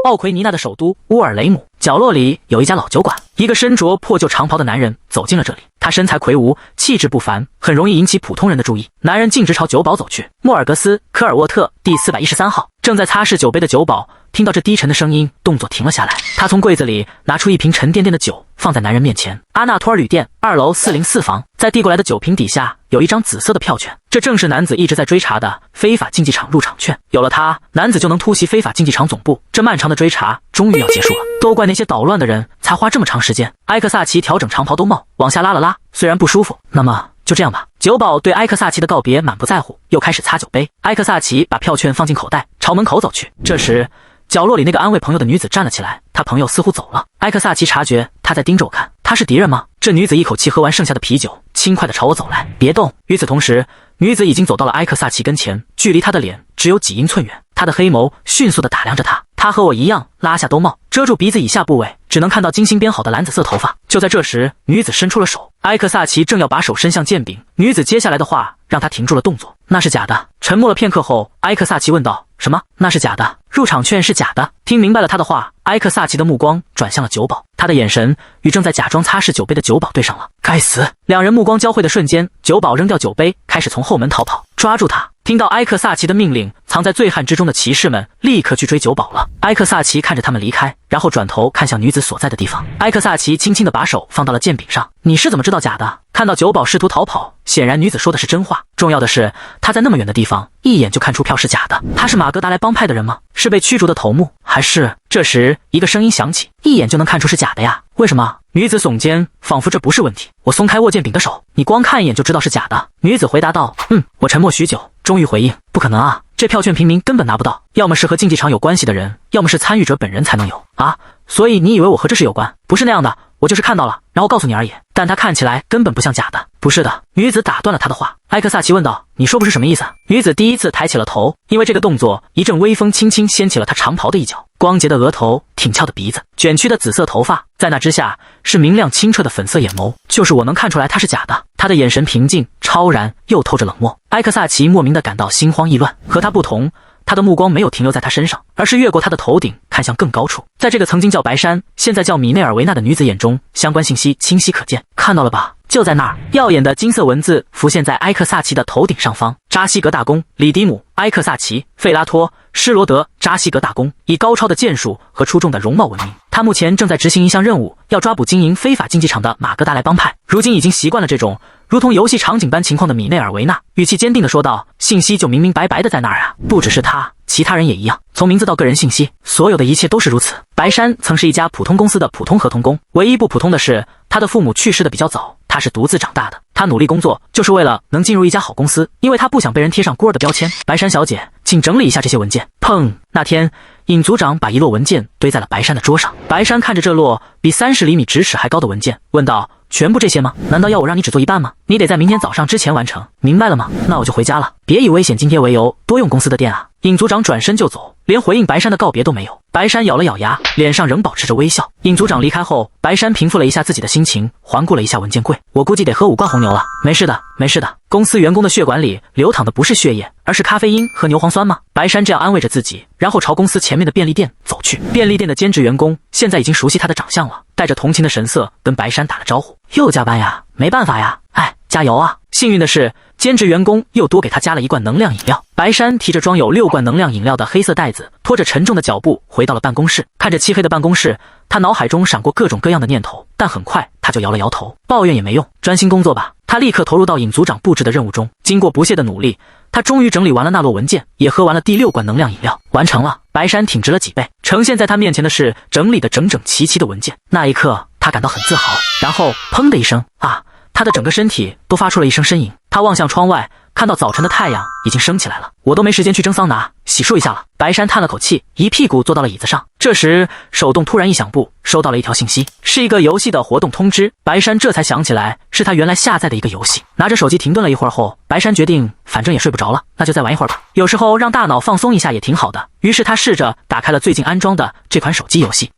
奥奎尼娜的首都乌尔雷姆角落里有一家老酒馆，一个身着破旧长袍的男人走进了这里。他身材魁梧，气质不凡，很容易引起普通人的注意。男人径直朝酒保走去。莫尔格斯·科尔沃特第413号正在擦拭酒杯的酒保听到这低沉的声音，动作停了下来。他从柜子里拿出一瓶沉甸甸的酒，放在男人面前。阿纳托尔旅店2楼404房，在递过来的酒瓶底下有一张紫色的票券，这正是男子一直在追查的非法竞技场入场券。有了它，男子就能突袭非法竞技场总部。这漫长的追查终于要结束了，都怪那些捣乱的人才花这么长时间。埃克萨奇调整长袍兜帽，往下拉了拉，虽然不舒服，那么就这样吧。酒保对埃克萨奇的告别满不在乎，又开始擦酒杯。埃克萨奇把票券放进口袋，朝门口走去。这时角落里那个安慰朋友的女子站了起来，她朋友似乎走了。埃克萨奇察觉她在盯着我看，她是敌人吗？这女子一口气喝完剩下的啤酒，轻快地朝我走来，别动。与此同时，女子已经走到了埃克萨奇跟前，距离他的脸只有几英寸远。她的黑眸迅速地打量着他，她和我一样拉下兜帽，遮住鼻子以下部位，只能看到精心编好的蓝紫色头发。就在这时，女子伸出了手，埃克萨奇正要把手伸向剑柄，女子接下来的话让他停住了动作。那是假的。沉默了片刻后，埃克萨奇问道，什么？那是假的，入场券是假的。听明白了他的话，埃克萨奇的目光转向了酒保，他的眼神与正在假装擦拭酒杯的酒保对上了。该死！两人目光交汇的瞬间，酒保扔掉酒杯，开始从后门逃跑。抓住他！听到埃克萨奇的命令，藏在醉汉之中的骑士们立刻去追酒保了。埃克萨奇看着他们离开，然后转头看向女子所在的地方。埃克萨奇轻轻地把手放到了剑柄上。你是怎么知道假的？看到酒保试图逃跑，显然女子说的是真话。重要的是，他在那么远的地方一眼就看出票是假的。他是马格达莱帮派的人吗？是被驱逐的头目，还是……这时一个声音响起，一眼就能看出是假的呀？为什么？女子耸肩，仿佛这不是问题。我松开握剑柄的手，你光看一眼就知道是假的。女子回答道。我沉默许久，终于回应，不可能啊，这票券平民根本拿不到，要么是和竞技场有关系的人，要么是参与者本人才能有啊。所以你以为我和这事有关？不是那样的，我就是看到了，然后告诉你而已。但他看起来根本不像假的。不是的，女子打断了他的话。埃克萨奇问道，你说不是什么意思？女子第一次抬起了头，因为这个动作，一阵微风轻轻掀起了她长袍的一角，光洁的额头，挺翘的鼻子，卷曲的紫色头发，在那之下是明亮清澈的粉色眼眸，就是我能看出来她是假的。她的眼神平静超然，又透着冷漠。埃克萨奇莫名的感到心慌意乱，和他不同，他的目光没有停留在他身上，而是越过他的头顶看向更高处。在这个曾经叫白山，现在叫米内尔维纳的女子眼中，相关信息清晰可见。看到了吧？就在那儿，耀眼的金色文字浮现在埃克萨奇的头顶上方。扎西格大公李迪姆·埃克萨奇·费拉托·施罗德。扎西格大公以高超的剑术和出众的容貌闻名，他目前正在执行一项任务，要抓捕经营非法竞技场的马格达莱帮派。如今已经习惯了这种如同游戏场景般情况的米内尔维纳语气坚定地说道，信息就明明白白的在那儿啊，不只是他，其他人也一样，从名字到个人信息，所有的一切都是如此。白山曾是一家普通公司的普通合同工，唯一不普通的是他的父母去世的比较早，他是独自长大的。他努力工作就是为了能进入一家好公司，因为他不想被人贴上孤儿的标签。白山小姐，请整理一下这些文件。砰！那天尹组长把一摞文件堆在了白山的桌上。白山看着这摞比30厘米直尺还高的文件，问道，全部这些吗？难道要我让你只做一半吗？你得在明天早上之前完成，明白了吗？那我就回家了，别以危险津贴为由多用公司的电啊。尹组长转身就走，连回应白山的告别都没有。白山咬了咬牙，脸上仍保持着微笑。尹组长离开后，白山平复了一下自己的心情，环顾了一下文件柜，我估计得喝5罐红牛了。没事的，没事的，公司员工的血管里流淌的不是血液，而是咖啡因和牛磺酸吗？白山这样安慰着自己，然后朝公司前面的便利店走去。便利店的兼职员工现在已经熟悉他的长相了，带着同情的神色跟白山打了招呼。又加班呀？没办法呀，哎，加油啊！幸运的是，兼职员工又多给他加了1罐能量饮料。白山提着装有6罐能量饮料的黑色袋子，拖着沉重的脚步回到了办公室。看着漆黑的办公室，他脑海中闪过各种各样的念头，但很快他就摇了摇头，抱怨也没用，专心工作吧。他立刻投入到尹组长布置的任务中。经过不懈的努力，他终于整理完了那摞文件，也喝完了第6罐能量饮料，完成了。白山挺直了脊背，呈现在他面前的是整理的整整齐齐的文件。那一刻，他感到很自豪。然后，砰的一声，啊！他的整个身体都发出了一声呻吟。他望向窗外，看到早晨的太阳已经升起来了。我都没时间去蒸桑拿洗漱一下了。白山叹了口气，一屁股坐到了椅子上。这时手动突然一响步，收到了一条信息，是一个游戏的活动通知。白山这才想起来是他原来下载的一个游戏。拿着手机停顿了一会儿后，白山决定反正也睡不着了，那就再玩一会儿吧，有时候让大脑放松一下也挺好的。于是他试着打开了最近安装的这款手机游戏。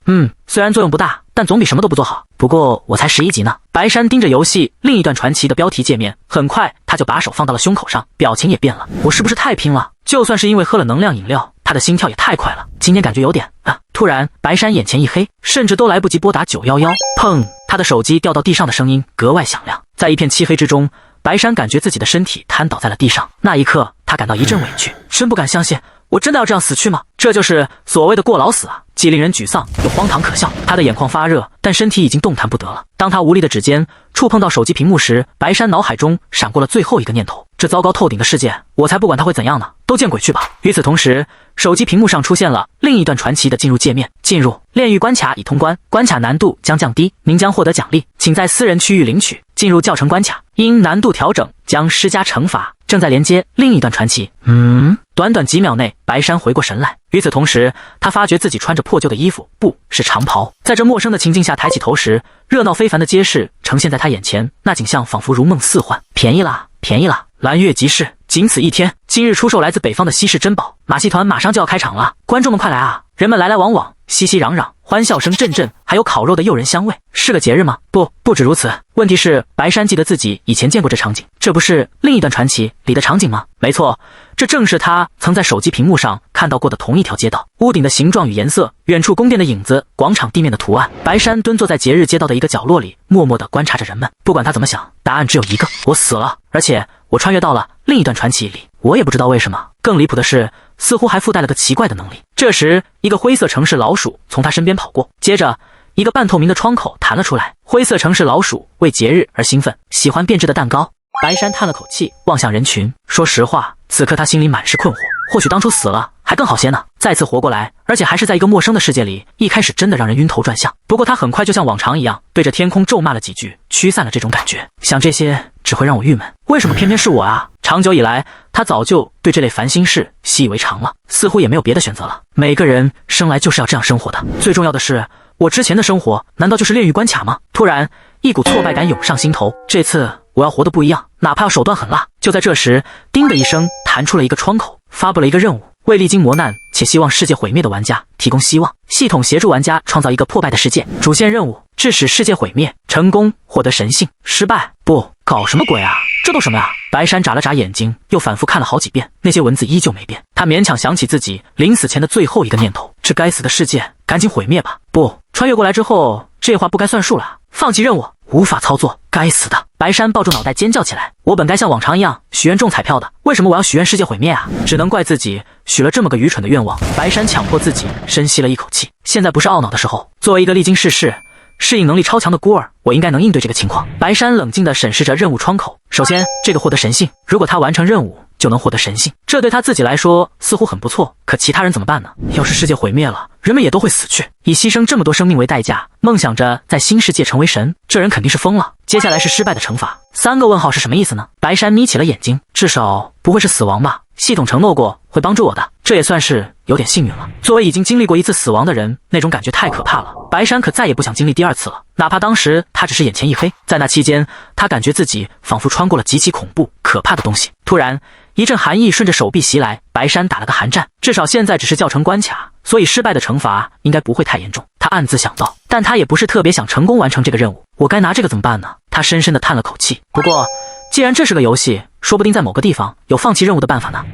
虽然作用不大，但总比什么都不做好。不过我才11级呢。白山盯着游戏另一段传奇的标题界面，很快他就把手放到了胸口上，表情也变了。我是不是太拼了？了，就算是因为喝了能量饮料，他的心跳也太快了，今天感觉有点突然，白山眼前一黑，甚至都来不及拨打911，砰！他的手机掉到地上的声音格外响亮。在一片漆黑之中，白山感觉自己的身体瘫倒在了地上。那一刻，他感到一阵委屈，真不敢相信，我真的要这样死去吗？这就是所谓的过劳死啊，既令人沮丧又荒唐可笑。他的眼眶发热，但身体已经动弹不得了。当他无力的指尖触碰到手机屏幕时，白山脑海中闪过了最后一个念头：这糟糕透顶的世界，我才不管它会怎样呢，都见鬼去吧！与此同时，手机屏幕上出现了另一段传奇的进入界面：进入炼狱关卡已通关，关卡难度将降低，您将获得奖励，请在私人区域领取。进入教程关卡，因难度调整将施加惩罚，正在连接另一段传奇。短短几秒内，白山回过神来。与此同时，他发觉自己穿着破旧的衣服，不是长袍。在这陌生的情境下抬起头时，热闹非凡的街市呈现在他眼前，那景象仿佛如梦似幻。便宜啦，便宜啦！蓝月集市，仅此一天，今日出售来自北方的稀世珍宝。马戏团马上就要开场了，观众们快来啊！人们来来往往，熙熙攘攘，欢笑声阵阵，还有烤肉的诱人香味。是个节日吗？不止如此。问题是，白山记得自己以前见过这场景，这不是另一段传奇里的场景吗？没错，这正是他曾在手机屏幕上看到过的同一条街道。屋顶的形状与颜色，远处宫殿的影子，广场地面的图案。白山蹲坐在节日街道的一个角落里，默默地观察着人们。不管他怎么想，答案只有一个：我死了，而且我穿越到了另一段传奇里。我也不知道为什么。更离谱的是，似乎还附带了个奇怪的能力。这时，一个灰色城市老鼠从他身边跑过，接着一个半透明的窗口弹了出来。灰色城市老鼠为节日而兴奋，喜欢变质的蛋糕。白山叹了口气，望向人群。说实话，此刻他心里满是困惑。或许当初死了还更好些呢，再次活过来，而且还是在一个陌生的世界里，一开始真的让人晕头转向。不过他很快就像往常一样，对着天空咒骂了几句，驱散了这种感觉。想这些只会让我郁闷，为什么偏偏是我啊？长久以来，他早就对这类烦心事习以为常了，似乎也没有别的选择了。每个人生来就是要这样生活的。最重要的是，我之前的生活难道就是炼狱关卡吗？突然，一股挫败感涌上心头。这次我要活得不一样，哪怕要手段狠辣。就在这时，叮的一声，弹出了一个窗口，发布了一个任务：为历经磨难且希望世界毁灭的玩家提供希望，系统协助玩家创造一个破败的世界。主线任务：致使世界毁灭，成功获得神性，失败不，搞什么鬼啊？这都什么呀？白山眨了眨眼睛，又反复看了好几遍，那些文字依旧没变。他勉强想起自己临死前的最后一个念头：这该死的世界，赶紧毁灭吧！不，穿越过来之后，这话不该算数了。放弃任务，无法操作，该死的！白山抱住脑袋尖叫起来。我本该像往常一样许愿中彩票的，为什么我要许愿世界毁灭啊？只能怪自己许了这么个愚蠢的愿望。白山强迫自己深吸了一口气，现在不是懊恼的时候。作为一个历经世事、适应能力超强的孤儿，我应该能应对这个情况。白山冷静地审视着任务窗口。首先，这个获得神性，如果他完成任务就能获得神性，这对他自己来说似乎很不错。可其他人怎么办呢？要是世界毁灭了，人们也都会死去。以牺牲这么多生命为代价，梦想着在新世界成为神，这人肯定是疯了。接下来是失败的惩罚，3个问号是什么意思呢？白山眯起了眼睛，至少不会是死亡吧？系统承诺过会帮助我的，这也算是有点幸运了。作为已经经历过一次死亡的人，那种感觉太可怕了。白山可再也不想经历第2次了，哪怕当时他只是眼前一黑。在那期间，他感觉自己仿佛穿过了极其恐怖、可怕的东西。突然，一阵寒意顺着手臂袭来，白山打了个寒战。至少现在只是教程关卡，所以失败的惩罚应该不会太严重。他暗自想到，但他也不是特别想成功完成这个任务。我该拿这个怎么办呢？他深深地叹了口气。不过，既然这是个游戏，说不定在某个地方有放弃任务的办法呢。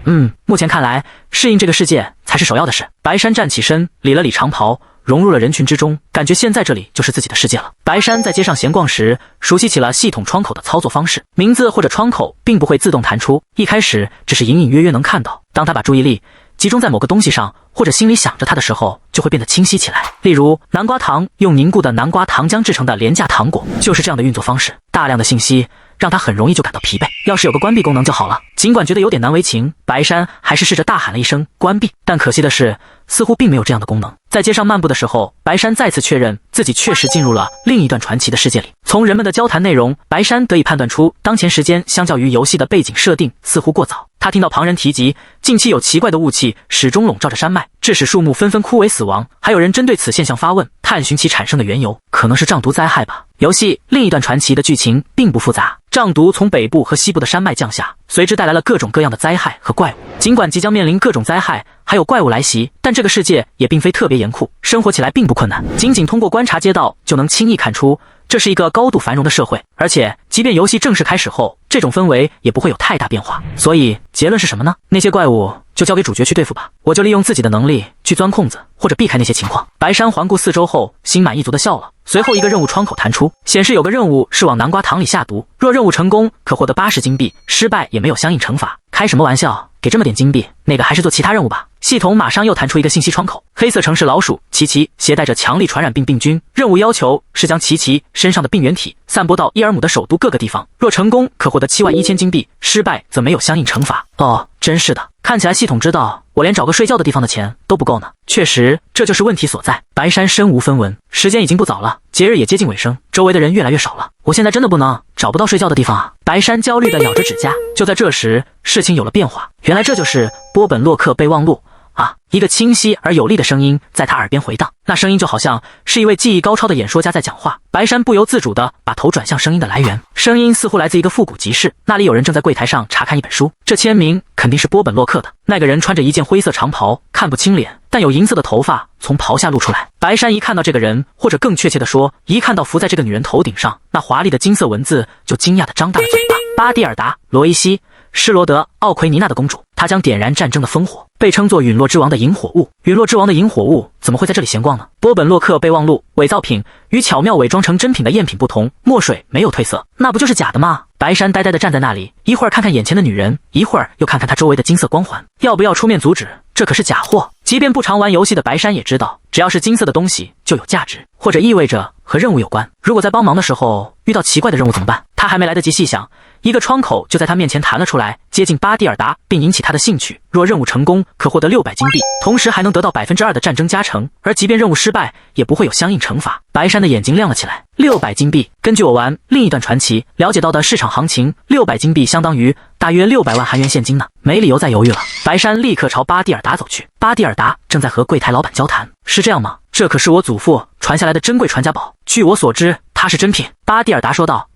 目前看来，适应这个世界才是首要的事。白山站起身，理了理长袍，融入了人群之中，感觉现在这里就是自己的世界了。白山在街上闲逛时，熟悉起了系统窗口的操作方式。名字或者窗口并不会自动弹出，一开始只是隐隐约约能看到。当他把注意力集中在某个东西上，或者心里想着它的时候，就会变得清晰起来。例如，南瓜糖用凝固的南瓜糖浆制成的廉价糖果，就是这样的运作方式。大量的信息让他很容易就感到疲惫，要是有个关闭功能就好了。尽管觉得有点难为情，白山还是试着大喊了一声关闭，但可惜的是，似乎并没有这样的功能。在街上漫步的时候，白山再次确认自己确实进入了另一段传奇的世界里。从人们的交谈内容，白山得以判断出当前时间相较于游戏的背景设定似乎过早。他听到旁人提及，近期有奇怪的雾气始终笼罩着山脉，致使树木纷纷枯萎死亡，还有人针对此现象发问，探寻其产生的缘由，可能是瘴毒灾害吧。游戏另一段传奇的剧情并不复杂，瘴毒从北部和西部的山脉降下，随之带来了各种各样的灾害和怪物。尽管即将面临各种灾害还有怪物来袭，但这个世界也并非特别严酷，生活起来并不困难。仅仅通过观察街道就能轻易看出，这是一个高度繁荣的社会。而且即便游戏正式开始后，这种氛围也不会有太大变化。所以结论是什么呢？那些怪物就交给主角去对付吧，我就利用自己的能力去钻空子或者避开那些情况。白山环顾四周后，心满意足地笑了。随后一个任务窗口弹出，显示有个任务是往南瓜糖里下毒，若任务成功可获得80金币，失败也没有相应惩罚。开什么玩笑，给这么点金币，那个还是做其他任务吧。系统马上又弹出一个信息窗口，黑色城市老鼠琪琪携带着强力传染病病菌，任务要求是将琪琪身上的病原体散播到伊尔姆的首都各个地方，若成功可获得71000金币，失败则没有相应惩罚。哦，真是的，看起来系统知道我连找个睡觉的地方的钱都不够呢。确实，这就是问题所在。白山身无分文，时间已经不早了，节日也接近尾声，周围的人越来越少了，我现在真的不能找不到睡觉的地方啊！白山焦虑地咬着指甲。就在这时，事情有了变化，原来这就是波本洛克备忘录啊！一个清晰而有力的声音在他耳边回荡，那声音就好像是一位技艺高超的演说家在讲话。白山不由自主地把头转向声音的来源，声音似乎来自一个复古集市，那里有人正在柜台上查看一本书，这签名肯定是波本洛克的。那个人穿着一件灰色长袍，看不清脸，但有银色的头发从袍下露出来。白山一看到这个人，或者更确切地说，一看到浮在这个女人头顶上那华丽的金色文字，就惊讶地张大了嘴巴。巴蒂尔达·罗伊西，施罗德·奥奎尼娜的公主，她将点燃战争的烽火，被称作陨落之王的萤火物。陨落之王的萤火物怎么会在这里闲逛呢？波本洛克备忘录伪造品，与巧妙伪装成真品的赝品不同，墨水没有褪色，那不就是假的吗？白山呆呆地站在那里，一会儿看看眼前的女人，一会儿又看看她周围的金色光环，要不要出面阻止？这可是假货。即便不常玩游戏的白山也知道，只要是金色的东西就有价值，或者意味着和任务有关。如果在帮忙的时候遇到奇怪的任务怎么办？他还没来得及细想，一个窗口就在他面前弹了出来，接近巴蒂尔达，并引起他的兴趣。若任务成功，可获得600金币，同时还能得到2%的战争加成，而即便任务失败，也不会有相应惩罚。白山的眼睛亮了起来。600金币，根据我玩另一段传奇了解到的市场行情，600金币相当于大约600万韩元现金呢。没理由再犹豫了，白山立刻朝巴蒂尔达走去。巴蒂尔达正在和柜台老板交谈。是这样吗？这可是我祖父传下来的珍贵传家宝，据我所知，它是真品。巴蒂尔达说道。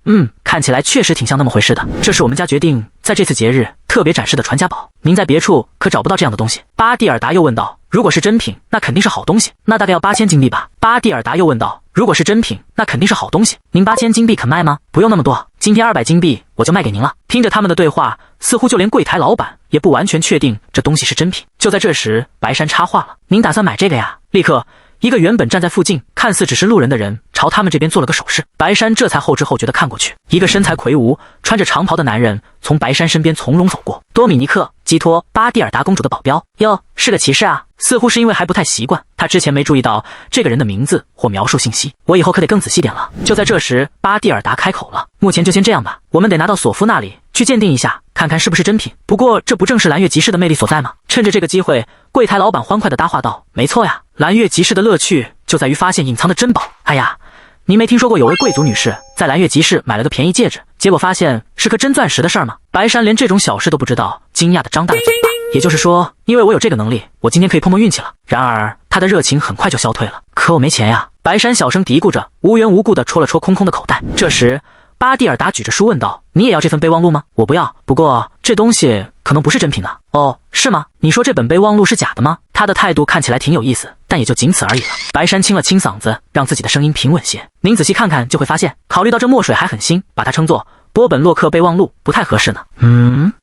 看起来确实挺像那么回事的。这是我们家决定在这次节日特别展示的传家宝，您在别处可找不到这样的东西。巴蒂尔达又问道。如果是真品，那肯定是好东西，那大概要8000金币吧。巴蒂尔达又问道。如果是真品，那肯定是好东西，您8000金币肯卖吗？不用那么多，今天200金币我就卖给您了。听着他们的对话，似乎就连柜台老板也不完全确定这东西是真品。就在这时，白山插话了。您打算买这个呀？立刻，一个原本站在附近看似只是路人的人朝他们这边做了个手势，白山这才后知后觉地看过去，一个身材魁梧、穿着长袍的男人从白山身边从容走过。多米尼克·基托·巴蒂尔达公主的保镖。哟，是个骑士啊！似乎是因为还不太习惯，他之前没注意到这个人的名字或描述信息，我以后可得更仔细点了。就在这时，巴蒂尔达开口了。目前就先这样吧，我们得拿到索夫那里去鉴定一下，看看是不是真品。不过这不正是蓝月集市的魅力所在吗？趁着这个机会，柜台老板欢快地搭话道。没错呀，蓝月集市的乐趣就在于发现隐藏的珍宝。哎呀，您没听说过有位贵族女士在蓝月集市买了个便宜戒指，结果发现是颗真钻石的事儿吗？白山连这种小事都不知道，惊讶地张大了嘴巴。也就是说，因为我有这个能力，我今天可以碰碰运气了。然而他的热情很快就消退了。可我没钱呀！白山小声嘀咕着，无缘无故地戳了戳空空的口袋。这时巴蒂尔达举着书问道。你也要这份备忘录吗？我不要，不过这东西可能不是真品呢。哦，是吗？你说这本备忘录是假的吗？他的态度看起来挺有意思，但也就仅此而已了。白山清了清嗓子，让自己的声音平稳些。您仔细看看就会发现，考虑到这墨水还很新，把它称作波本洛克备忘录不太合适呢。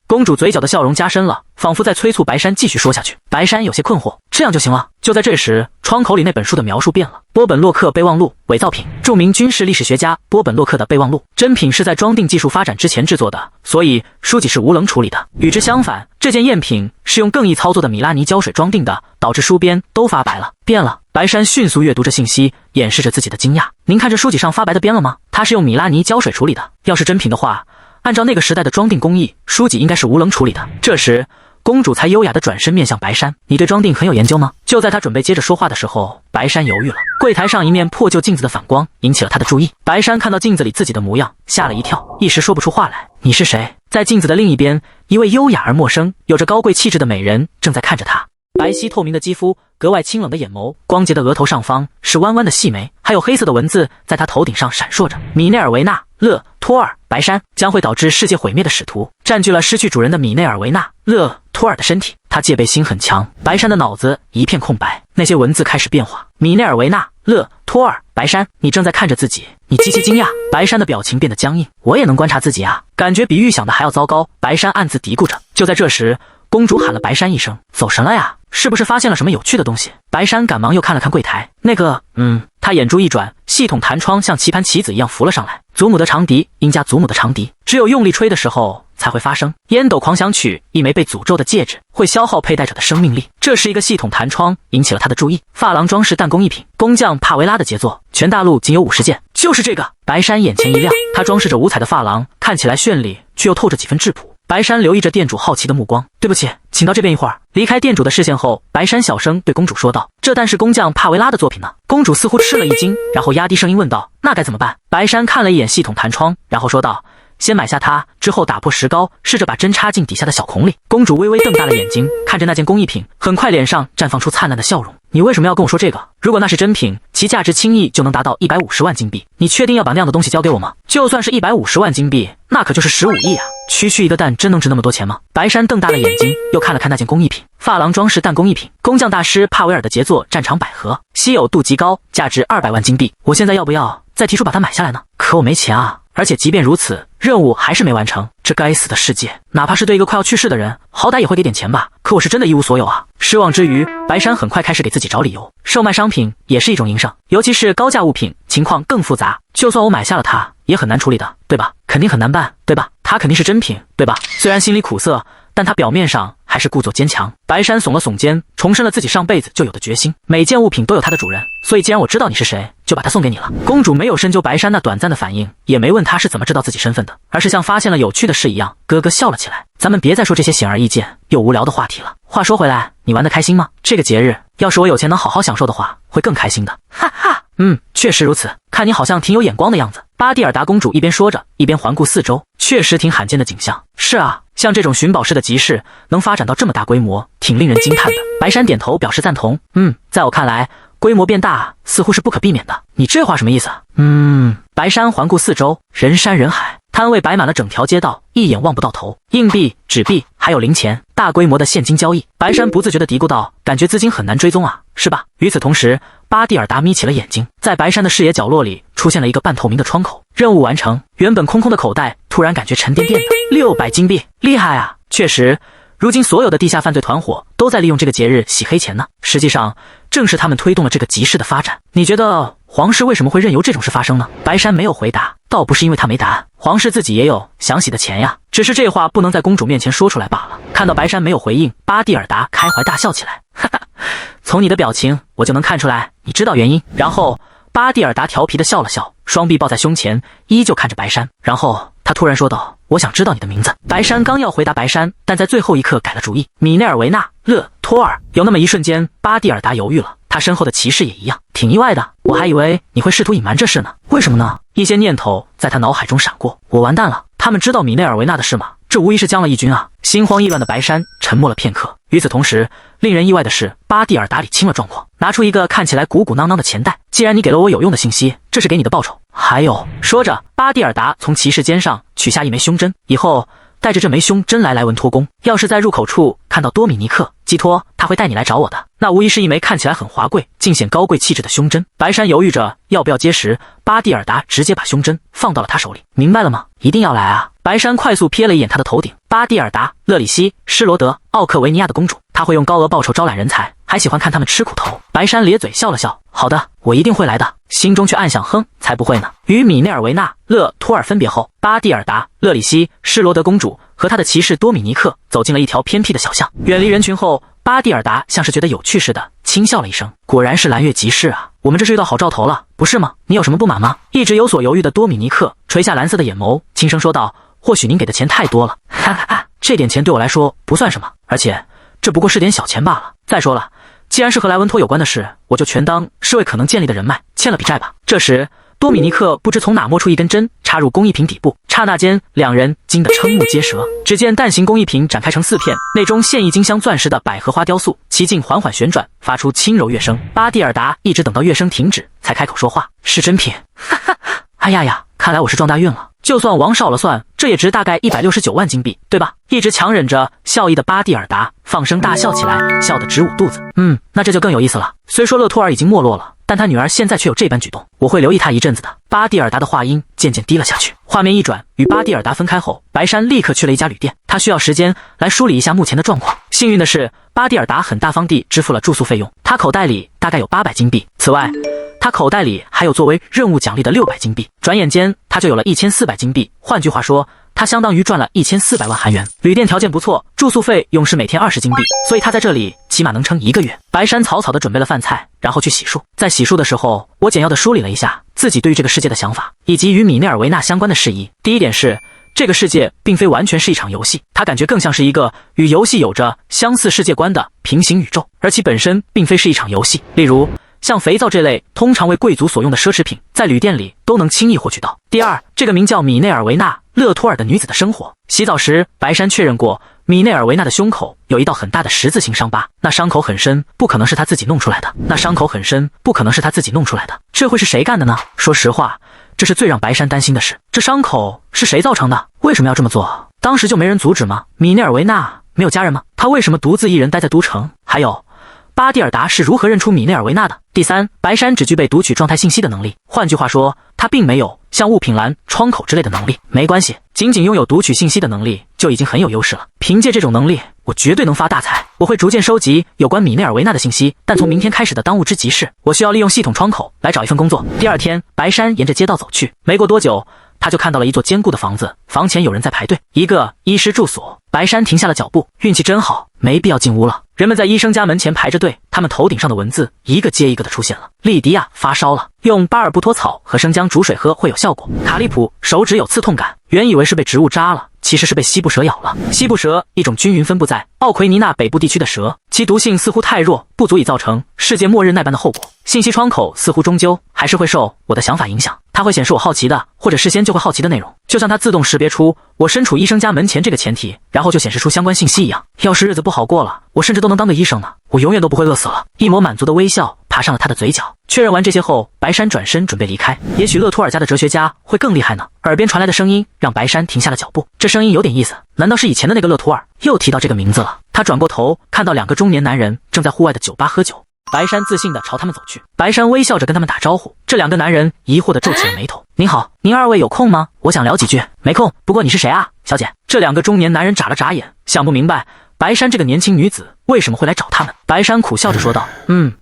公主嘴角的笑容加深了，仿佛在催促白山继续说下去。白山有些困惑，这样就行了。就在这时，窗口里那本书的描述变了。波本洛克备忘录伪造品，著名军事历史学家波本洛克的备忘录。真品是在装订技术发展之前制作的，所以书籍是无棱处理的。与之相反，这件赝品是用更易操作的米拉尼胶水装订的，导致书边都发白了。变了。白山迅速阅读着信息，掩饰着自己的惊讶。您看这书籍上发白的边了吗？它是用米拉尼胶水处理的。要是真品的话，按照那个时代的装订工艺，书籍应该是无棱处理的。这时公主才优雅地转身面向白山。你对装订很有研究吗？就在他准备接着说话的时候，白山犹豫了。柜台上一面破旧镜子的反光引起了他的注意。白山看到镜子里自己的模样，吓了一跳，一时说不出话来。你是谁？在镜子的另一边，一位优雅而陌生、有着高贵气质的美人正在看着他。白皙透明的肌肤，格外清冷的眼眸，光洁的额头上方是弯弯的细眉，还有黑色的文字在他头顶上闪烁着。米内尔维纳·勒托尔，白山将会导致世界毁灭的使徒，占据了失去主人的米内尔维纳·勒托尔的身体。他戒备心很强。白山的脑子一片空白，那些文字开始变化。米内尔维纳·勒托儿，白山，你正在看着自己，你极其惊讶。白山的表情变得僵硬，我也能观察自己啊，感觉比预想的还要糟糕。白山暗自嘀咕着。就在这时，公主喊了白山一声：“走神了呀？是不是发现了什么有趣的东西？”白山赶忙又看了看柜台，他眼珠一转，系统弹窗像棋盘棋子一样浮了上来。祖母的长笛，音加祖母的长笛，只有用力吹的时候才会发生。烟斗狂想曲，一枚被诅咒的戒指会消耗佩戴者的生命力。这是一个系统弹窗，引起了他的注意。发廊装饰弹工艺品，工匠帕维拉的杰作，全大陆仅有50件，就是这个。白山眼前一亮，他装饰着五彩的发廊，看起来绚丽，却又透着几分质朴。白山留意着店主好奇的目光。对不起，请到这边一会儿。离开店主的视线后，白山小声对公主说道：“这但是工匠帕维拉的作品呢。”公主似乎吃了一惊，然后压低声音问道：“那该怎么办？”白山看了一眼系统弹窗，然后说道：“先买下它，之后打破石膏，试着把针插进底下的小孔里。”公主微微瞪大了眼睛，看着那件工艺品，很快脸上绽放出灿烂的笑容。你为什么要跟我说这个？如果那是真品，其价值轻易就能达到150万金币。你确定要把那样的东西交给我吗？就算是150万金币，那可就是15亿啊！区区一个蛋，真能值那么多钱吗？白山瞪大了眼睛，又看了看那件工艺品，发廊装饰蛋工艺品，工匠大师帕维尔的杰作战场百合，稀有度极高，价值200万金币。我现在要不要再提出把它买下来呢？可我没钱啊！而且即便如此，任务还是没完成。这该死的世界，哪怕是对一个快要去世的人，好歹也会给点钱吧。可我是真的一无所有啊！失望之余，白山很快开始给自己找理由。售卖商品也是一种营生，尤其是高价物品，情况更复杂。就算我买下了它，也很难处理的，对吧？肯定很难办，对吧？它肯定是真品，对吧？虽然心里苦涩，但他表面上还是故作坚强。白山耸了耸肩，重申了自己上辈子就有的决心。每件物品都有它的主人，所以既然我知道你是谁，就把它送给你了。公主没有深究白山那短暂的反应，也没问他是怎么知道自己身份的，而是像发现了有趣的事一样，咯咯笑了起来。咱们别再说这些显而易见又无聊的话题了。话说回来，你玩得开心吗？这个节日，要是我有钱能好好享受的话，会更开心的。哈哈，确实如此。看你好像挺有眼光的样子。巴蒂尔达公主一边说着，一边环顾四周，确实挺罕见的景象。是啊，像这种寻宝式的集市能发展到这么大规模，挺令人惊叹的。白山点头表示赞同。在我看来，规模变大似乎是不可避免的。你这话什么意思？白山环顾四周，人山人海，摊位摆满了整条街道，一眼望不到头。硬币、纸币，还有零钱，大规模的现金交易。白山不自觉地嘀咕道：“感觉资金很难追踪啊，是吧？”与此同时，巴蒂尔达眯起了眼睛，在白山的视野角落里出现了一个半透明的窗口。任务完成。原本空空的口袋突然感觉沉甸甸的。600金币，厉害啊！确实，如今所有的地下犯罪团伙都在利用这个节日洗黑钱呢。实际上，正是他们推动了这个集市的发展。你觉得皇室为什么会任由这种事发生呢？白山没有回答，倒不是因为他没答案，皇室自己也有想洗的钱呀，只是这话不能在公主面前说出来罢了。看到白山没有回应，巴蒂尔达开怀大笑起来，哈哈，从你的表情我就能看出来你知道原因。然后巴蒂尔达调皮地笑了笑，双臂抱在胸前，依旧看着白山。然后他突然说道：“我想知道你的名字。”白山刚要回答白山，但在最后一刻改了主意。米内尔维纳·勒托尔。有那么一瞬间，巴蒂尔达犹豫了，他身后的骑士也一样。挺意外的，我还以为你会试图隐瞒这事呢。为什么呢？一些念头在他脑海中闪过。我完蛋了，他们知道米内尔维纳的事吗？这无疑是将了义军啊！心慌意乱的白山沉默了片刻。与此同时，令人意外的是，巴蒂尔达理清了状况，拿出一个看起来鼓鼓囊囊的钱袋。既然你给了我有用的信息，这是给你的报酬。还有，说着，巴蒂尔达从骑士肩上取下一枚胸针，以后带着这枚胸针来文托宫。要是在入口处看到多米尼克，寄托他会带你来找我的。那无疑是一枚看起来很华贵，尽显高贵气质的胸针。白山犹豫着要不要接时，巴蒂尔达直接把胸针放到了他手里。明白了吗？一定要来啊！白山快速瞥了一眼他的头顶，巴蒂尔达、勒里西、施罗德、奥克维尼亚的公主，他会用高额报酬招揽人才，还喜欢看他们吃苦头。白山咧嘴笑了笑，好的，我一定会来的，心中却暗想，哼，才不会呢。与米内尔维纳、勒托尔分别后，巴蒂尔达、勒里西、施罗德公主和他的骑士多米尼克走进了一条偏僻的小巷，远离人群后，巴蒂尔达像是觉得有趣似的轻笑了一声，果然是蓝月集市啊，我们这是遇到好兆头了，不是吗？你有什么不满吗？一直有所犹豫的多米尼克垂下蓝色的眼眸，轻声说道：“或许您给的钱太多了，哈哈哈，这点钱对我来说不算什么，而且这不过是点小钱罢了。再说了，既然是和莱文托有关的事，我就全当是为可能建立的人脉欠了笔债吧。”这时，多米尼克不知从哪摸出一根针，插入工艺品底部，刹那间，两人惊得瞠目结舌。只见蛋形工艺品展开成4片，内中现役金镶钻石的百合花雕塑，其茎缓缓旋转，发出轻柔乐声。巴蒂尔达一直等到乐声停止，才开口说话：“是真品。”哈哈，哎呀呀，看来我是撞大运了。就算往少了算，这也值大概169万金币，对吧？一直强忍着笑意的巴蒂尔达放声大笑起来，笑得直捂肚子。那这就更有意思了。虽说勒托尔已经没落了，但他女儿现在却有这般举动，我会留意他一阵子的。巴蒂尔达的话音渐渐低了下去。画面一转，与巴蒂尔达分开后，白山立刻去了一家旅店，他需要时间来梳理一下目前的状况。幸运的是，巴蒂尔达很大方地支付了住宿费用，他口袋里大概有800金币。此外，他口袋里还有作为任务奖励的600金币。转眼间，他就有了1400金币。换句话说，他相当于赚了1400万韩元。旅店条件不错，住宿费用是每天20金币，所以他在这里起码能撑1个月。白山草草地准备了饭菜，然后去洗漱。在洗漱的时候，我简要地梳理了一下自己对于这个世界的想法，以及与米内尔维纳相关的事宜。第一点是，这个世界并非完全是一场游戏，它感觉更像是一个与游戏有着相似世界观的平行宇宙，而其本身并非是一场游戏。例如，像肥皂这类通常为贵族所用的奢侈品，在旅店里都能轻易获取到。第二，这个名叫米内尔维纳·勒托尔的女子的生活。洗澡时，白山确认过，米内尔维纳的胸口有一道很大的十字形伤疤，那伤口很深，不可能是他自己弄出来的。这会是谁干的呢？说实话，这是最让白山担心的事。这伤口是谁造成的？为什么要这么做？当时就没人阻止吗？米内尔维纳没有家人吗？他为什么独自一人待在都城？还有，巴蒂尔达是如何认出米内尔维纳的？第三，白山只具备读取状态信息的能力，换句话说，他并没有像物品栏、窗口之类的能力。没关系，仅拥有读取信息的能力就已经很有优势了。凭借这种能力，我绝对能发大财。我会逐渐收集有关米内尔维纳的信息，但从明天开始的当务之急是，我需要利用系统窗口来找一份工作。第二天，白山沿着街道走去，没过多久，他就看到了一座坚固的房子，房前有人在排队，一个医师住所。白山停下了脚步，运气真好，没必要进屋了。人们在医生家门前排着队，他们头顶上的文字一个接一个的出现了。莉迪亚发烧了，用巴尔布托草和生姜煮水喝会有效果。卡利普手指有刺痛感，原以为是被植物扎了，其实是被西部蛇咬了。西部蛇，一种均匀分布在奥奎尼纳北部地区的蛇，其毒性似乎太弱，不足以造成世界末日那般的后果。信息窗口似乎终究还是会受我的想法影响，它会显示我好奇的或者事先就会好奇的内容，就像它自动识别出我身处医生家门前这个前提，然后就显示出相关信息一样。要是日子不好过了，我甚至都能当个医生呢，我永远都不会饿死了。一抹满足的微笑爬上了他的嘴角。确认完这些后，白山转身准备离开。也许勒托尔家的哲学家会更厉害呢。耳边传来的声音让白山停下了脚步，这声音有点意思，难道是以前的那个勒托尔又提到这个名字了？他转过头，看到2个中年男人正在户外的酒吧喝酒。白山自信地朝他们走去，白山微笑着跟他们打招呼。这2个男人疑惑地皱起了眉头。您好，您2位有空吗？我想聊几句。没空，不过你是谁啊，小姐？这2个中年男人眨了眨眼，想不明白白山这个年轻女子为什么会来找他们。白山苦笑着说道，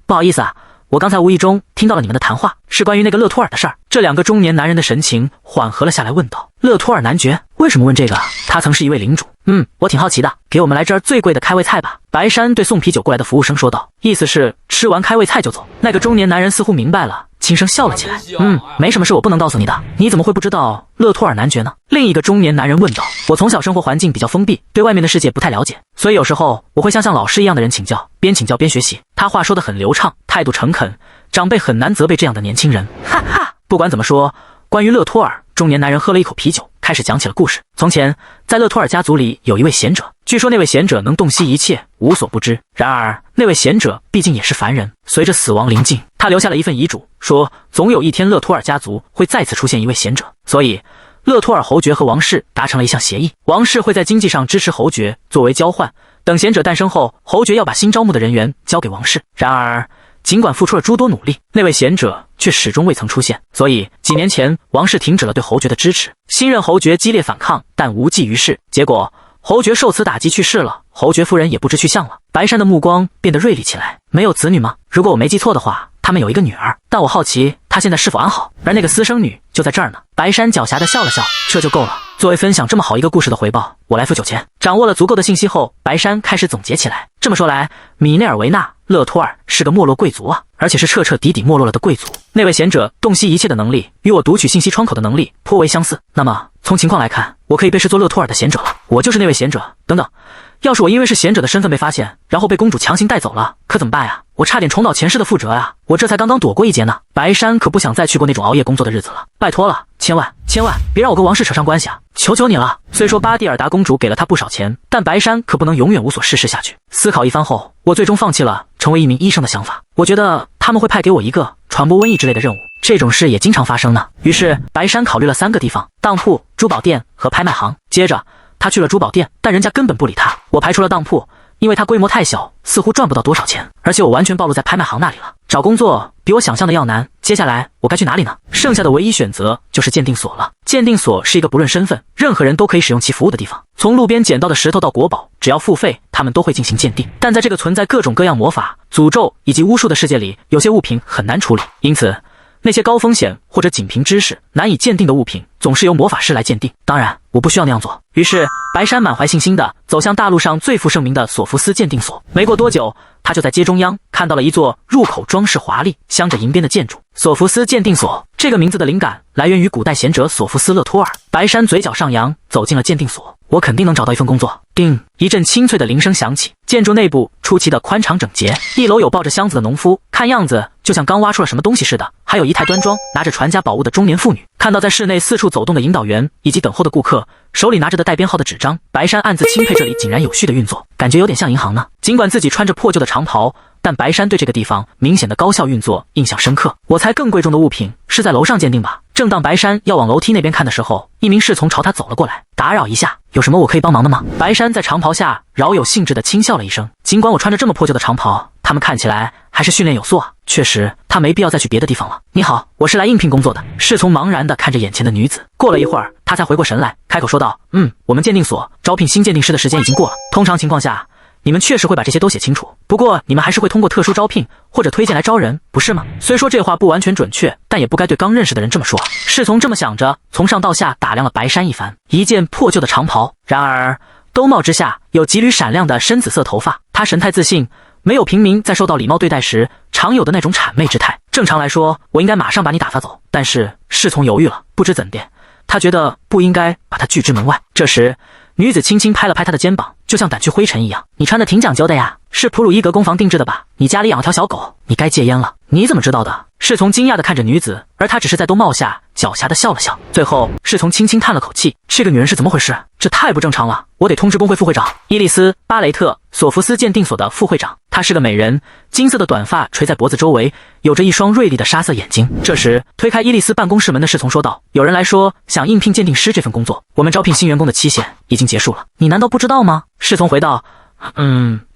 不好意思啊，我刚才无意中听到了你们的谈话，是关于那个勒托尔的事儿。这2个中年男人的神情缓和了下来，问道，勒托尔男爵？为什么问这个？他曾是一位领主。我挺好奇的，给我们来这儿最贵的开胃菜吧。白山对送啤酒过来的服务生说道，意思是吃完开胃菜就走。那个中年男人似乎明白了，轻声笑了起来。没什么是我不能告诉你的，你怎么会不知道勒托尔男爵呢？另一个中年男人问道，我从小生活环境比较封闭，对外面的世界不太了解，所以有时候我会像老师一样的人请教，边请教边学习。他话说得很流畅，态度诚恳，长辈很难责备这样的年轻人。哈哈，不管怎么说，关于勒托尔，中年男人喝了一口啤酒，开始讲起了故事。从前，在勒托尔家族里有一位贤者，据说那位贤者能洞悉一切，无所不知。然而，那位贤者毕竟也是凡人，随着死亡临近，他留下了一份遗嘱，说总有一天勒托尔家族会再次出现一位贤者。所以，勒托尔侯爵和王室达成了一项协议，王室会在经济上支持侯爵，作为交换，等贤者诞生后，侯爵要把新招募的人员交给王室。然而，尽管付出了诸多努力，那位贤者却始终未曾出现，所以几年前王室停止了对侯爵的支持。新任侯爵激烈反抗，但无济于事，结果侯爵受此打击去世了，侯爵夫人也不知去向了。白山的目光变得锐利起来。没有子女吗？如果我没记错的话，他们有一个女儿，但我好奇她现在是否安好。而那个私生女就在这儿呢。白山狡黠地笑了笑，这就够了。作为分享这么好一个故事的回报，我来付酒钱。掌握了足够的信息后，白山开始总结起来。这么说来，米内尔维纳·勒托尔是个没落贵族啊，而且是彻彻底底没落了的贵族。那位贤者洞悉一切的能力，与我读取信息窗口的能力颇为相似。那么从情况来看，我可以被视作勒托尔的贤者了。我就是那位贤者。等等，要是我因为是贤者的身份被发现，然后被公主强行带走了，可怎么办呀？我差点重蹈前世的覆辙呀！我这才刚刚躲过一劫呢。白山可不想再去过那种熬夜工作的日子了，拜托了，千万别让我跟王室扯上关系啊！求求你了。虽说巴蒂尔达公主给了他不少钱，但白山可不能永远无所事事下去。思考一番后，我最终放弃了成为一名医生的想法。我觉得他们会派给我一个传播瘟疫之类的任务，这种事也经常发生呢。于是白山考虑了3个地方：当铺、珠宝店和拍卖行。接着他去了珠宝店，但人家根本不理他。我排除了当铺，因为它规模太小，似乎赚不到多少钱，而且我完全暴露在拍卖行那里了。找工作比我想象的要难，接下来我该去哪里呢？剩下的唯一选择就是鉴定所了。鉴定所是一个不论身份，任何人都可以使用其服务的地方。从路边捡到的石头到国宝，只要付费，他们都会进行鉴定。但在这个存在各种各样魔法、诅咒以及巫术的世界里，有些物品很难处理，因此那些高风险或者仅凭知识难以鉴定的物品，总是由魔法师来鉴定。当然，我不需要那样做。于是，白山满怀信心地走向大陆上最负盛名的索福斯鉴定所。没过多久，他就在街中央看到了一座入口装饰华丽、镶着银边的建筑——索福斯鉴定所。这个名字的灵感来源于古代贤者索福斯勒托尔。白山嘴角上扬，走进了鉴定所。我肯定能找到一份工作。叮，一阵清脆的铃声响起。建筑内部出奇的宽敞整洁，一楼有抱着箱子的农夫，看样子就像刚挖出了什么东西似的，还有一太端庄拿着传家宝物的中年妇女。看到在室内四处走动的引导员以及等候的顾客，手里拿着的带编号的纸张，白山暗自钦佩这里井然有序的运作，感觉有点像银行呢。尽管自己穿着破旧的长袍，但白山对这个地方明显的高效运作印象深刻。我猜更贵重的物品是在楼上鉴定吧。正当白山要往楼梯那边看的时候，一名侍从朝他走了过来。打扰一下，有什么我可以帮忙的吗？白山在长袍下饶有兴致地轻笑了一声。尽管我穿着这么破旧的长袍，他们看起来还是训练有素啊。确实，他没必要再去别的地方了。你好，我是来应聘工作的。侍从茫然地看着眼前的女子，过了一会儿，他才回过神来，开口说道：我们鉴定所招聘新鉴定师的时间已经过了。通常情况下，你们确实会把这些都写清楚，不过你们还是会通过特殊招聘或者推荐来招人，不是吗？虽说这话不完全准确，但也不该对刚认识的人这么说。侍从这么想着，从上到下打量了白山一番。一件破旧的长袍，然而兜帽之下有几缕闪亮的深紫色头发，他神态自信，没有平民在受到礼貌对待时常有的那种谄媚之态。正常来说，我应该马上把你打发走，但是侍从犹豫了，不知怎的，他觉得不应该把他拒之门外。这时女子轻轻拍了拍他的肩膀，就像掸去灰尘一样。你穿的挺讲究的呀，是普鲁伊格工坊定制的吧？你家里养了条小狗，你该戒烟了。你怎么知道的？侍从惊讶地看着女子，而她只是在兜帽下狡黠地笑了笑。最后，侍从轻轻叹了口气，这个女人是怎么回事？这太不正常了，我得通知工会副会长伊丽丝·巴雷特，索福斯鉴定所的副会长。她是个美人，金色的短发垂在脖子周围，有着一双锐利的沙色眼睛。这时，推开伊丽丝办公室门的侍从说道：有人来说想应聘鉴定师这份工作，我们招聘新员工的期限已经结束了。你难道不知道吗？侍从回道：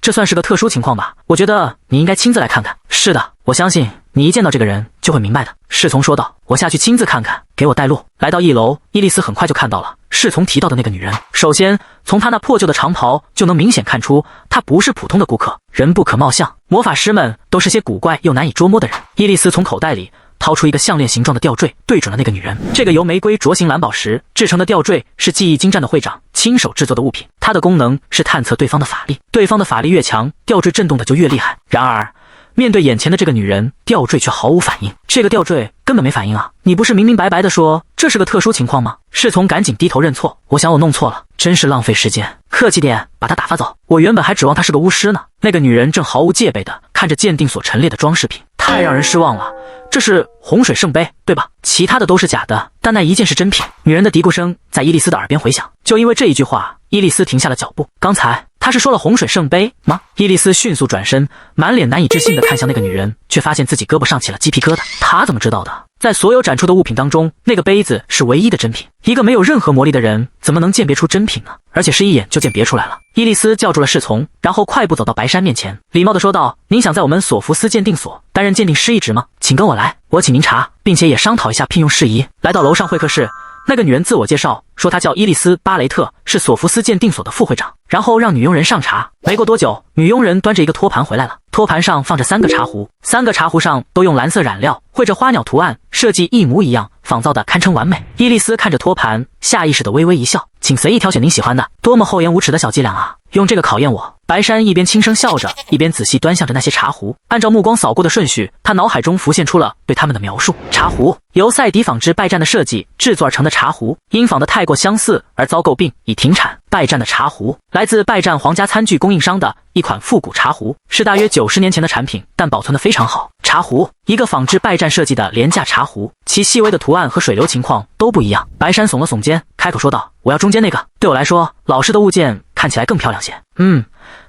这算是个特殊情况吧，我觉得你应该亲自来看看。是的，我相信你一见到这个人就会明白的。侍从说道：我下去亲自看看，给我带路。来到一楼，伊丽丝很快就看到了侍从提到的那个女人。首先从她那破旧的长袍就能明显看出，她不是普通的顾客。人不可貌相，魔法师们都是些古怪又难以捉摸的人。伊丽丝从口袋里掏出一个项链形状的吊坠，对准了那个女人。这个由玫瑰镯形蓝宝石制成的吊坠是技艺精湛的会长亲手制作的物品，它的功能是探测对方的法力，对方的法力越强，吊坠震动的就越厉害。然而面对眼前的这个女人，吊坠却毫无反应。这个吊坠根本没反应啊！你不是明明白白的说这是个特殊情况吗？侍从赶紧低头认错，我想我弄错了，真是浪费时间。客气点，把她打发走。我原本还指望她是个巫师呢。那个女人正毫无戒备的看着鉴定所陈列的装饰品，太让人失望了。这是洪水圣杯，对吧？其他的都是假的，但那一件是真品。女人的嘀咕声在伊丽丝的耳边回响，就因为这一句话，伊丽丝停下了脚步。刚才她是说了洪水圣杯吗？伊丽丝迅速转身，满脸难以置信地看向那个女人，却发现自己胳膊上起了鸡皮疙瘩。她怎么知道的？在所有展出的物品当中，那个杯子是唯一的真品。一个没有任何魔力的人怎么能鉴别出真品呢？而且是一眼就鉴别出来了。伊丽丝叫住了侍从，然后快步走到白山面前，礼貌地说道：您想在我们索福斯鉴定所担任鉴定师一职吗？请跟我来，我请您茶，并且也商讨一下聘用事宜。来到楼上会客室，那个女人自我介绍说她叫伊丽丝·巴雷特，是索福斯鉴定所的副会长，然后让女佣人上茶。没过多久，女佣人端着一个托盘回来了，托盘上放着3个茶壶，3个茶壶上都用蓝色染料绘着花鸟图案，设计一模一样，仿造的堪称完美。伊丽丝看着托盘，下意识的微微一笑，请随意挑选您喜欢的。多么厚颜无耻的小伎俩啊，用这个考验我。白山一边轻声笑着，一边仔细端详着那些茶壶，按照目光扫过的顺序，他脑海中浮现出了对他们的仿述。茶壶由赛迪仿制拜占的设计制作而成的茶壶，因仿的太过相似而遭诟病，已停产。拜占的茶壶来自拜占皇家餐具供应商的一款复古茶壶，是大约90年前的产品，但保存得非常好。茶壶，一个仿制拜占设计的廉价茶壶，其细微的图案和水流情况都不一样。白山耸了耸肩，开口说道：我要中间那个，对我来说，老式的物件看起来更漂亮些。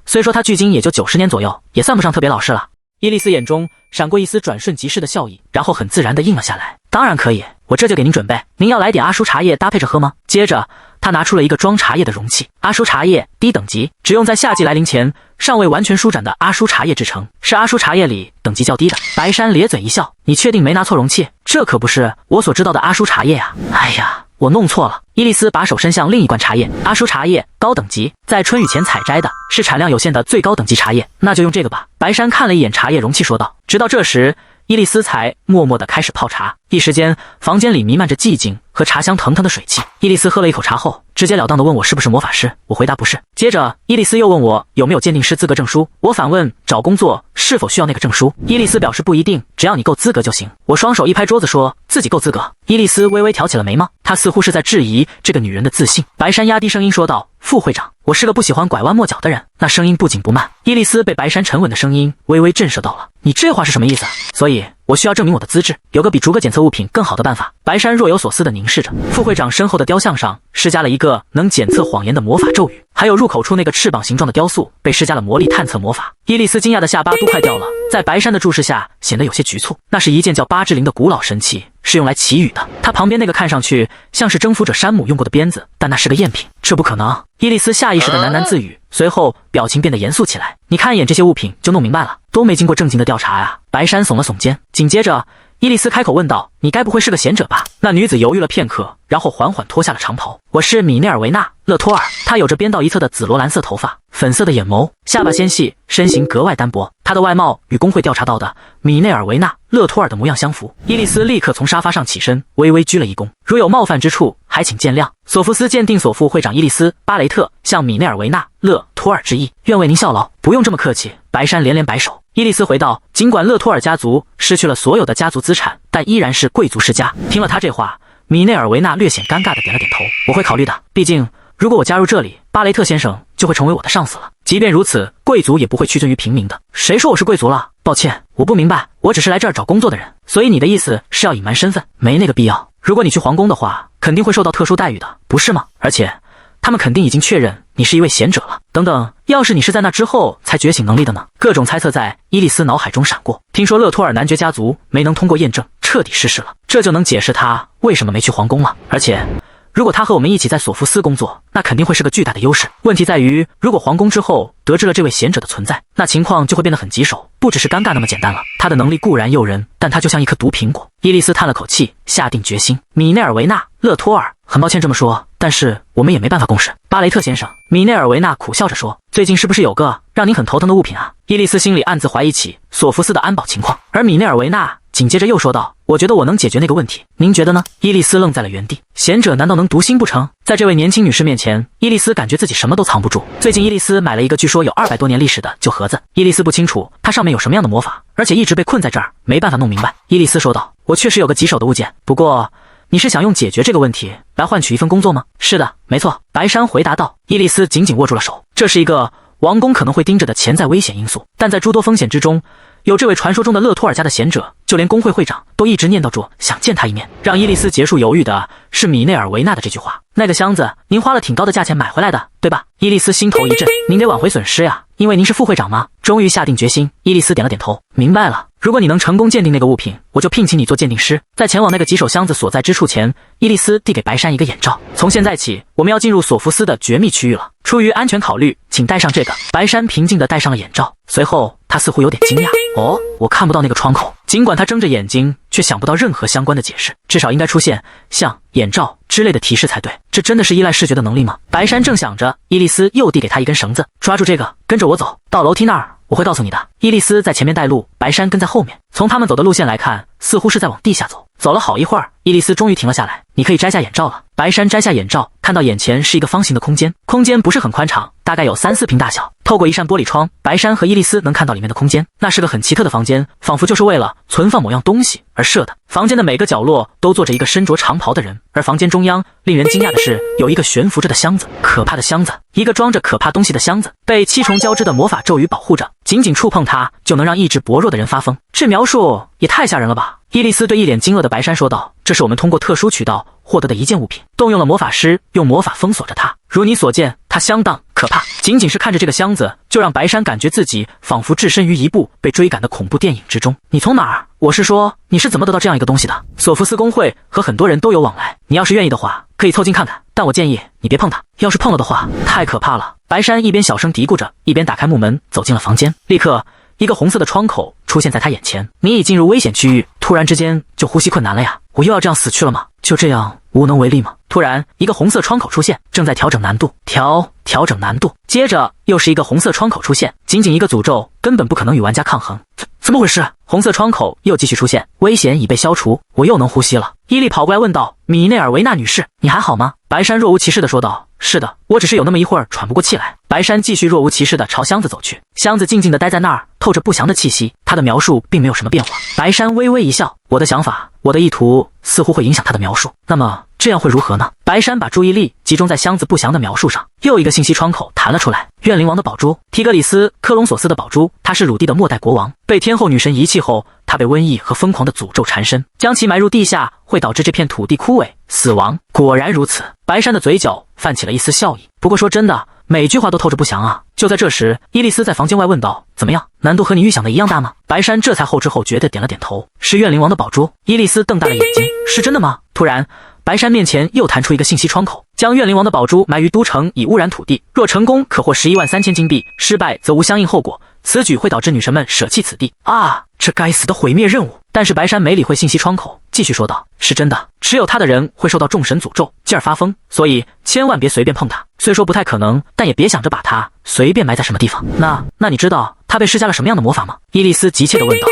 虽说它距今也就90年左右，也算不上特别老式了。伊丽丝眼中闪过一丝转瞬即逝的笑意，然后很自然地应了下来。当然可以，我这就给您准备。您要来点阿舒茶叶搭配着喝吗？接着他拿出了一个装茶叶的容器。阿舒茶叶低等级，只用在夏季来临前尚未完全舒展的阿舒茶叶制成，是阿舒茶叶里等级较低的。白山咧嘴一笑，你确定没拿错容器？这可不是我所知道的阿舒茶叶啊！哎呀，我弄错了。伊丽丝把手伸向另一罐茶叶，阿舒茶叶高等级，在春雨前采摘的，是产量有限的最高等级茶叶，那就用这个吧。白山看了一眼茶叶容器，说道。直到这时，伊丽丝才默默地开始泡茶。一时间，房间里弥漫着寂静和茶香腾腾的水汽。伊丽丝喝了一口茶后，直截了当地问我是不是魔法师，我回答不是。接着，伊丽丝又问我有没有鉴定师资格证书，我反问找工作是否需要那个证书。伊丽丝表示不一定，只要你够资格就行。我双手一拍桌子，说自己够资格。伊丽丝微微挑起了眉毛，她似乎是在质疑这个女人的自信。白山压低声音说道：“副会长，我是个不喜欢拐弯抹角的人。”那声音不紧不慢。伊丽丝被白山沉稳的声音微微震慑到了。你这话是什么意思啊？所以我需要证明我的资质，有个比逐个检测物品更好的办法。白山若有所思地凝视着副会长身后的雕像，上施加了一个能检测谎言的魔法咒语，还有入口处那个翅膀形状的雕塑被施加了魔力探测魔法。伊丽丝惊讶的下巴都快掉了，在白山的注视下显得有些局促。那是一件叫八之灵的古老神器，是用来祈雨的。他旁边那个看上去像是征服者山姆用过的鞭子，但那是个赝品，这不可能。伊丽丝下意识地喃喃自语，随后表情变得严肃起来。你看一眼这些物品就弄明白了，都没经过正经的调查呀。白山耸了耸肩，紧接着伊丽丝开口问道：“你该不会是个贤者吧？”那女子犹豫了片刻，然后缓缓脱下了长袍。我是米内尔维娜·勒托尔。她有着编到一侧的紫罗兰色头发，粉色的眼眸，下巴纤细，身形格外单薄。她的外貌与工会调查到的米内尔维娜·勒托尔的模样相符。伊丽丝立刻从沙发上起身，微微鞠了一躬，如有冒犯之处，还请见谅。索福斯鉴定所副会长伊丽丝·巴雷特向米内尔维娜·勒托尔致意，愿为您效劳。不用这么客气。白山连连摆手。伊丽丝回道：“尽管勒托尔家族失去了所有的家族资产，但依然是贵族世家。”听了他这话，米内尔维娜略显尴尬地点了点头。我会考虑的，毕竟如果我加入这里，巴雷特先生就会成为我的上司了。即便如此，贵族也不会屈尊于平民的。谁说我是贵族了？抱歉，我不明白，我只是来这儿找工作的人。所以你的意思是要隐瞒身份？没那个必要。如果你去皇宫的话，肯定会受到特殊待遇的，不是吗？而且他们肯定已经确认你是一位贤者了。等等，要是你是在那之后才觉醒能力的呢？各种猜测在伊丽丝脑海中闪过。听说勒托尔男爵家族没能通过验证，彻底失势了，这就能解释他为什么没去皇宫了。而且如果他和我们一起在索福斯工作，那肯定会是个巨大的优势。问题在于，如果皇宫之后得知了这位贤者的存在，那情况就会变得很棘手，不只是尴尬那么简单了。他的能力固然诱人，但他就像一颗毒苹果。伊丽丝叹了口气，下定决心。米内尔维娜·勒托尔，很抱歉这么说，但是我们也没办法共事。巴雷特先生，米内尔维娜苦笑着说，最近是不是有个让您很头疼的物品啊？伊丽丝心里暗自怀疑起索福斯的安保情况，而米内尔维娜紧接着又说道：“我觉得我能解决那个问题，您觉得呢？”伊丽丝愣在了原地，贤者难道能读心不成？在这位年轻女士面前，伊丽丝感觉自己什么都藏不住。最近伊丽丝买了一个据说有200多年历史的旧盒子，伊丽丝不清楚它上面有什么样的魔法，而且一直被困在这儿，没办法弄明白。伊丽丝说道：“我确实有个棘手的物件，不过你是想用解决这个问题来换取一份工作吗？”“是的，没错。”白山回答道。伊丽丝紧紧握住了手，这是一个王宫可能会盯着的潜在危险因素，但在诸多风险之中，有这位传说中的勒托尔家的贤者，就连工会会长都一直念叨着想见他一面。让伊丽丝结束犹豫的是米内尔维娜的这句话：“那个箱子您花了挺高的价钱买回来的，对吧？”伊丽丝心头一震，您得挽回损失呀，因为您是副会长吗？终于下定决心，伊丽丝点了点头，明白了。如果你能成功鉴定那个物品，我就聘请你做鉴定师。在前往那个棘手箱子所在之处前，伊丽丝递给白山一个眼罩。从现在起，我们要进入索福斯的绝密区域了。出于安全考虑，请戴上这个。白山平静地戴上了眼罩，随后他似乎有点惊讶。哦，我看不到那个窗口。尽管他睁着眼睛，却想不到任何相关的解释，至少应该出现像眼罩之类的提示才对。这真的是依赖视觉的能力吗？白山正想着，伊丽丝又递给他一根绳子，抓住这个，跟着我走到楼梯那儿，我会告诉你的。伊丽丝在前面带路，白山跟在后面。从他们走的路线来看，似乎是在往地下走。走了好一会儿，伊丽丝终于停了下来。你可以摘下眼罩了。白山摘下眼罩，看到眼前是一个方形的空间，空间不是很宽敞，大概有3-4平大小。透过一扇玻璃窗，白山和伊丽丝能看到里面的空间。那是个很奇特的房间，仿佛就是为了存放某样东西而设的。房间的每个角落都坐着一个身着长袍的人，而房间中央令人惊讶的是，有一个悬浮着的箱子，可怕的箱子，一个装着可怕东西的箱子，被7重交织的魔法咒语保护着，仅仅触碰它就能让意志薄弱的人发疯。这描述也太吓人了吧！伊丽丝对一脸惊愕的白山说道：“这是我们通过特殊渠道获得的一件物品，动用了魔法师用魔法封锁着它。如你所见，它相当可怕。”仅仅是看着这个箱子，就让白山感觉自己仿佛置身于一部被追赶的恐怖电影之中。你从哪儿？我是说，你是怎么得到这样一个东西的？索福斯工会和很多人都有往来，你要是愿意的话，可以凑近看看。但我建议你别碰它，要是碰了的话，太可怕了。白山一边小声嘀咕着，一边打开木门走进了房间。立刻，一个红色的窗口出现在他眼前。你已进入危险区域，突然之间就呼吸困难了呀？我又要这样死去了吗？就这样无能为力吗？突然，一个红色窗口出现，正在调整难度，调整难度。接着又是一个红色窗口出现，仅仅一个诅咒根本不可能与玩家抗衡。怎么回事？红色窗口又继续出现，危险已被消除，我又能呼吸了。伊利跑过来问道：“米内尔维纳女士，你还好吗？”白山若无其事地说道：“是的，我只是有那么一会儿喘不过气来。”白山继续若无其事地朝箱子走去，箱子静静地待在那儿，透着不祥的气息。他的描述并没有什么变化。白山微微一笑：“我的想法，我的意图似乎会影响他的描述。那么这样会如何呢？”白山把注意力集中在箱子不祥的描述上。又一个信息窗口弹了出来：怨灵王的宝珠，提格里斯·科隆索斯的宝珠。他是鲁地的末代国王，被天后女神遗弃后，他被瘟疫和疯狂的诅咒缠身，将其埋入地下，会导致这片土地枯萎死亡。果然如此，白山的嘴角泛起了一丝笑意。不过说真的，每句话都透着不祥啊。就在这时，伊丽丝在房间外问道：“怎么样？难度和你预想的一样大吗？”白山这才后知后觉地点了点头：“是怨灵王的宝珠。”伊丽丝瞪大了眼睛：“是真的吗？”突然，白山面前又弹出一个信息窗口：将怨灵王的宝珠埋于都城以污染土地，若成功可获113000金币，失败则无相应后果。此举会导致女神们舍弃此地。啊，这该死的毁灭任务！但是白山没理会信息窗口，继续说道：“是真的，持有它的人会受到众神诅咒，继而发疯，所以千万别随便碰它。虽说不太可能，但也别想着把它随便埋在什么地方。那你知道他被施加了什么样的魔法吗？”伊丽丝急切地问道。